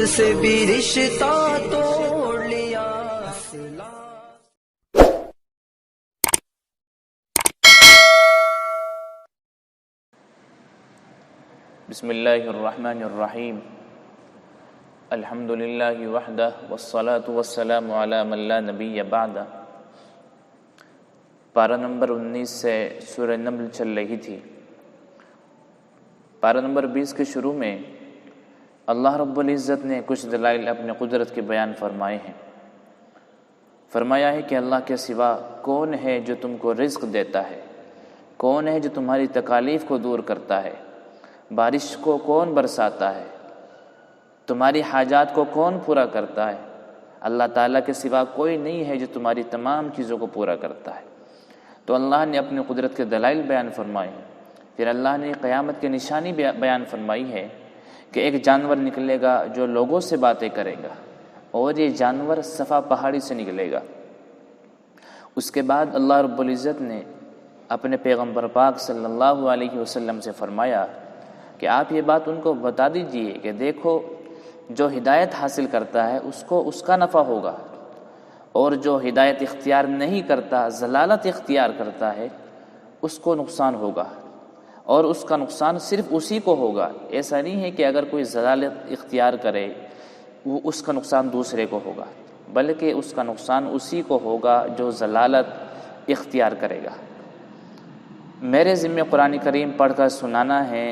سے بھی رشتہ توڑ لیا۔ بسم اللہ الرحمن الرحیم، الحمد للہ وحدہ والصلاة والسلام علی من لا نبی بعدہ۔ پارہ نمبر 19 سے سورہ نمل چل رہی تھی۔ پارہ نمبر 20 کے شروع میں اللہ رب العزت نے کچھ دلائل اپنے قدرت کے بیان فرمائے ہیں۔ فرمایا ہے کہ اللہ کے سوا کون ہے جو تم کو رزق دیتا ہے، کون ہے جو تمہاری تکالیف کو دور کرتا ہے، بارش کو کون برساتا ہے، تمہاری حاجات کو کون پورا کرتا ہے۔ اللہ تعالیٰ کے سوا کوئی نہیں ہے جو تمہاری تمام چیزوں کو پورا کرتا ہے۔ تو اللہ نے اپنی قدرت کے دلائل بیان فرمائے ہیں۔ پھر اللہ نے قیامت کی نشانی بیان فرمائی ہے کہ ایک جانور نکلے گا جو لوگوں سے باتیں کرے گا، اور یہ جانور صفا پہاڑی سے نکلے گا۔ اس کے بعد اللہ رب العزت نے اپنے پیغمبر پاک صلی اللہ علیہ وسلم سے فرمایا کہ آپ یہ بات ان کو بتا دیجئے کہ دیکھو، جو ہدایت حاصل کرتا ہے اس کو اس کا نفع ہوگا، اور جو ہدایت اختیار نہیں کرتا، ضلالت اختیار کرتا ہے، اس کو نقصان ہوگا، اور اس کا نقصان صرف اسی کو ہوگا۔ ایسا نہیں ہے کہ اگر کوئی ضلالت اختیار کرے وہ اس کا نقصان دوسرے کو ہوگا، بلکہ اس کا نقصان اسی کو ہوگا جو ضلالت اختیار کرے گا۔ میرے ذمہ قرآن کریم پڑھ کر سنانا ہے،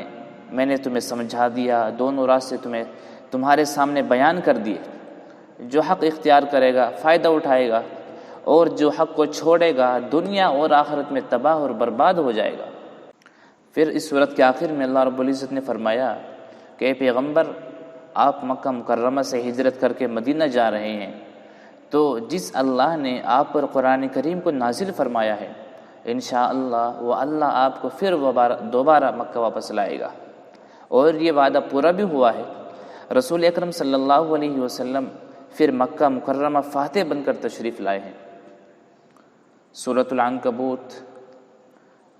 میں نے تمہیں سمجھا دیا، دونوں راستے تمہارے سامنے بیان کر دیے۔ جو حق اختیار کرے گا فائدہ اٹھائے گا، اور جو حق کو چھوڑے گا دنیا اور آخرت میں تباہ اور برباد ہو جائے گا۔ پھر اس صورت کے آخر میں اللہ رب العزت نے فرمایا کہ اے پیغمبر، آپ مکہ مکرمہ سے ہجرت کر کے مدینہ جا رہے ہیں، تو جس اللہ نے آپ پر قرآن کریم کو نازل فرمایا ہے، انشاءاللہ وہ اللہ آپ کو پھر دوبارہ مکہ واپس لائے گا، اور یہ وعدہ پورا بھی ہوا ہے۔ رسول اکرم صلی اللہ علیہ وسلم پھر مکہ مکرمہ فاتح بن کر تشریف لائے ہیں۔ سورۃ العنکبوت،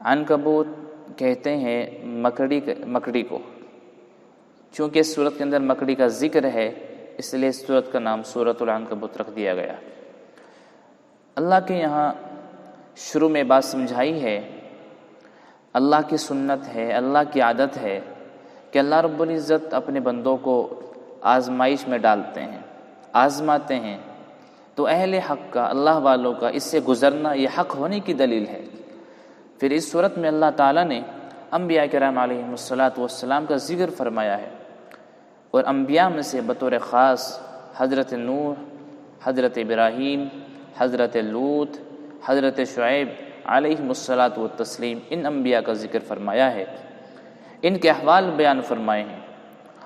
عنکبوت کہتے ہیں مکڑی کو، چونکہ اس سورت کے اندر مکڑی کا ذکر ہے اس لیے اس سورت کا نام سورۃ العنکبوت رکھ دیا گیا۔ اللہ کے یہاں شروع میں بات سمجھائی ہے، اللہ کی سنت ہے، اللہ کی عادت ہے کہ اللہ رب العزت اپنے بندوں کو آزمائش میں ڈالتے ہیں، آزماتے ہیں، تو اہل حق کا، اللہ والوں کا اس سے گزرنا یہ حق ہونے کی دلیل ہے۔ پھر اس صورت میں اللہ تعالیٰ نے انبیاء کرام علیہم السلام کا ذکر فرمایا ہے، اور انبیاء میں سے بطور خاص حضرت نوح، حضرت ابراہیم، حضرت لوط، حضرت شعیب علیہم السلام، ان انبیاء کا ذکر فرمایا ہے، ان کے احوال بیان فرمائے ہیں،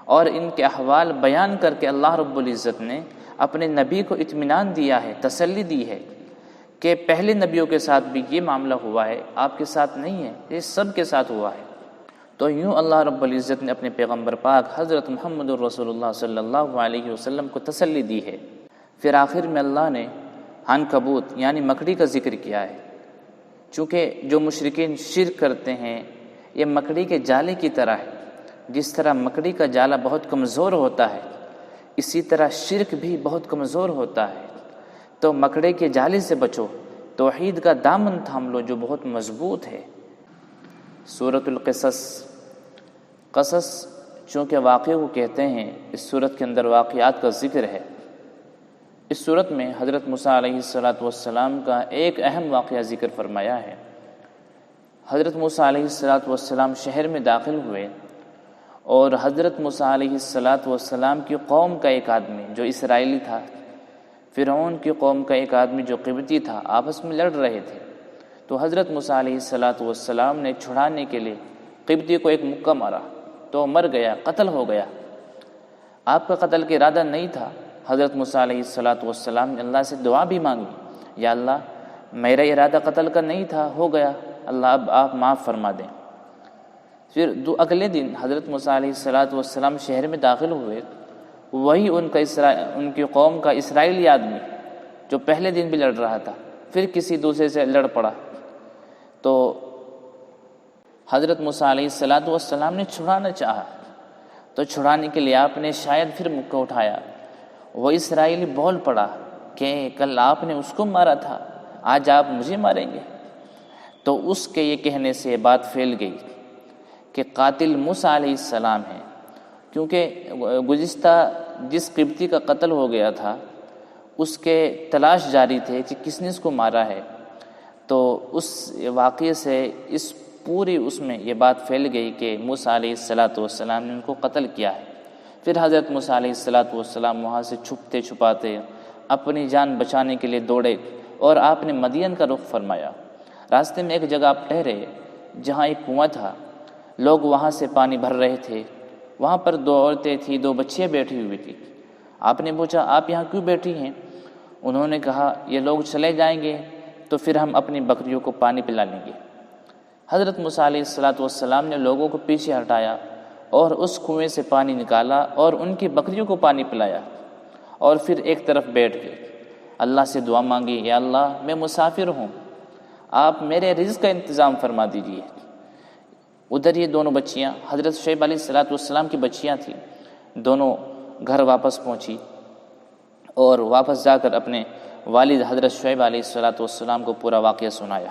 اور ان کے احوال بیان کر کے اللہ رب العزت نے اپنے نبی کو اطمینان دیا ہے، تسلی دی ہے کہ پہلے نبیوں کے ساتھ بھی یہ معاملہ ہوا ہے، آپ کے ساتھ نہیں ہے، یہ سب کے ساتھ ہوا ہے۔ تو یوں اللہ رب العزت نے اپنے پیغمبر پاک حضرت محمد الرسول اللہ صلی اللہ علیہ وسلم کو تسلی دی ہے۔ پھر آخر میں اللہ نے عنکبوت یعنی مکڑی کا ذکر کیا ہے، چونکہ جو مشرکین شرک کرتے ہیں یہ مکڑی کے جالے کی طرح ہے۔ جس طرح مکڑی کا جالا بہت کمزور ہوتا ہے، اسی طرح شرک بھی بہت کمزور ہوتا ہے۔ تو مکڑے کے جالے سے بچو، توحید کا دامن تھام لو جو بہت مضبوط ہے۔ سورۃ القصص، قصص چونکہ واقعے کو کہتے ہیں، اس سورت کے اندر واقعات کا ذکر ہے۔ اس سورت میں حضرت موسیٰ علیہ السلام کا ایک اہم واقعہ ذکر فرمایا ہے۔ حضرت موسیٰ علیہ السلام شہر میں داخل ہوئے، اور حضرت موسیٰ علیہ السلام کی قوم کا ایک آدمی جو اسرائیلی تھا، فرعون کی قوم کا ایک آدمی جو قبطی تھا، آپس میں لڑ رہے تھے۔ تو حضرت موسیٰ علیہ السلام نے چھڑانے کے لیے قبطی کو ایک مکہ مارا، تو مر گیا، قتل ہو گیا۔ آپ کا قتل کا ارادہ نہیں تھا۔ حضرت موسیٰ علیہ السلام نے اللہ سے دعا بھی مانگی، یا اللہ میرا ارادہ قتل کا نہیں تھا، ہو گیا، اللہ اب آپ معاف فرما دیں۔ پھر اگلے دن حضرت موسیٰ علیہ السلام شہر میں داخل ہوئے، وہی ان کی قوم کا اسرائیلی آدمی جو پہلے دن بھی لڑ رہا تھا، پھر کسی دوسرے سے لڑ پڑا۔ تو حضرت موسیٰ علیہ السلام نے چھڑانا چاہا، تو چھڑانے کے لیے آپ نے شاید پھر مکہ اٹھایا۔ وہ اسرائیلی بول پڑا کہ کل آپ نے اس کو مارا تھا، آج آپ مجھے ماریں گے۔ تو اس کے یہ کہنے سے یہ بات پھیل گئی کہ قاتل موسیٰ علیہ السلام ہے، کیونکہ گزشتہ جس قبطی کا قتل ہو گیا تھا اس کے تلاش جاری تھے کہ کس نے اس کو مارا ہے۔ تو اس واقعے سے اس پوری اس میں یہ بات پھیل گئی کہ موسیٰ علیہ السلام نے ان کو قتل کیا ہے۔ پھر حضرت موسیٰ علیہ السلام وہاں سے چھپتے چھپاتے اپنی جان بچانے کے لیے دوڑے اور آپ نے مدین کا رخ فرمایا۔ راستے میں ایک جگہ آپ ٹھہرے جہاں ایک کنواں تھا، لوگ وہاں سے پانی بھر رہے تھے۔ وہاں پر 2 عورتیں تھیں، 2 بچیاں بیٹھی ہوئی تھیں۔ آپ نے پوچھا آپ یہاں کیوں بیٹھی ہیں؟ انہوں نے کہا یہ لوگ چلے جائیں گے تو پھر ہم اپنی بکریوں کو پانی پلا لیں گے۔ حضرت موسیٰ علیہ السلام نے لوگوں کو پیچھے ہٹایا اور اس کنویں سے پانی نکالا اور ان کی بکریوں کو پانی پلایا، اور پھر ایک طرف بیٹھ گئے۔ اللہ سے دعا مانگی، یا اللہ میں مسافر ہوں، آپ میرے رزق کا انتظام فرما دیجیے۔ ادھر یہ دونوں بچیاں حضرت شعیب علیہ السلام کی بچیاں تھیں، دونوں گھر واپس پہنچی اور واپس جا کر اپنے والد حضرت شعیب علیہ السلام کو پورا واقعہ سنایا۔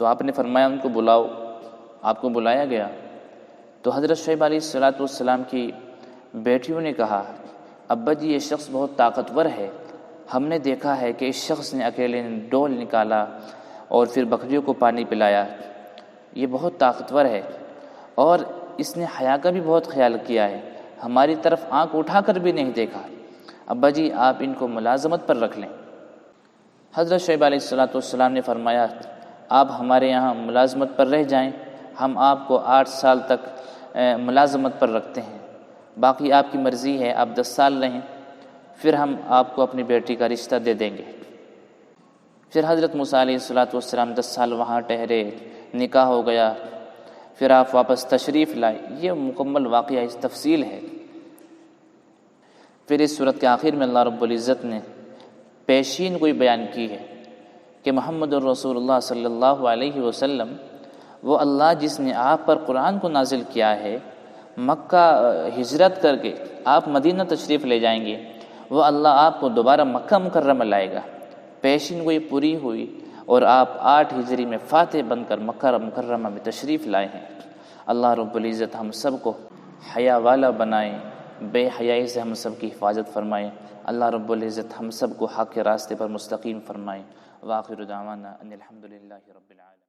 تو آپ نے فرمایا ان کو بلاؤ۔ آپ کو بلایا گیا تو حضرت شعیب علیہ السلام کی بیٹیوں نے کہا ابا جی یہ شخص بہت طاقتور ہے، ہم نے دیکھا ہے کہ اس شخص نے اکیلے ڈول نکالا اور پھر بکریوں کو پانی پلایا، یہ بہت طاقتور ہے اور اس نے حیا کا بھی بہت خیال کیا ہے، ہماری طرف آنکھ اٹھا کر بھی نہیں دیکھا، ابا جی آپ ان کو ملازمت پر رکھ لیں۔ حضرت شعیب علیہ السلام نے فرمایا آپ ہمارے یہاں ملازمت پر رہ جائیں، ہم آپ کو 8 سال تک ملازمت پر رکھتے ہیں، باقی آپ کی مرضی ہے، آپ 10 سال رہیں، پھر ہم آپ کو اپنی بیٹی کا رشتہ دے دیں گے۔ پھر حضرت موسیٰ علیہ السلام 10 سال وہاں ٹھہرے، نکاح ہو گیا، پھر آپ واپس تشریف لائے۔ یہ مکمل واقعہ اس تفصیل ہے۔ پھر اس صورت کے آخر میں اللہ رب العزت نے پیشین کوئی بیان کی ہے کہ محمد الرسول اللہ صلی اللہ علیہ وسلم وہ اللہ جس نے آپ پر قرآن کو نازل کیا ہے، مکہ ہجرت کر کے آپ مدینہ تشریف لے جائیں گے، وہ اللہ آپ کو دوبارہ مکہ مکرمہ لائے گا۔ پیشین گوئی پوری ہوئی اور آپ 8 ہجری میں فاتح بن کر مکہ مکرمہ میں تشریف لائے ہیں۔ اللہ رب العزت ہم سب کو حیا والا بنائیں، بے حیائی سے ہم سب کی حفاظت فرمائیں۔ اللہ رب العزت ہم سب کو حق کے راستے پر مستقیم فرمائیں۔ وآخر دعوانا ان الحمد للہ رب العالمین۔